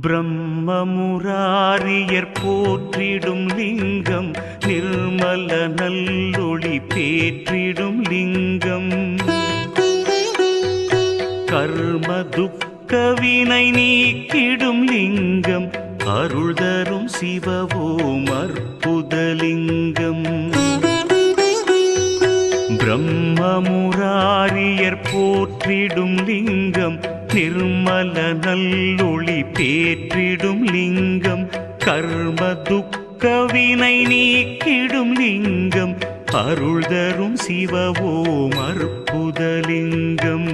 பிரம்மமுராரியர் போற்றிடும் லிங்கம், நிர்மல நல்லொளி பேற்றிடும் லிங்கம். கர்ம துக்கவினை நீக்கிடும் லிங்கம், அருள் தரும் சிவவோம் அற்புதலிங்கம். பிரம்மமுராரியர் போற்றிடும் லிங்கம், நிர்மல நல்லொளி பேற்றிடும் லிங்கம். கர்ம துக்கவினை நீக்கிடும் லிங்கம், அருள் தரும் சிவவோம் அற்புதலிங்கம்.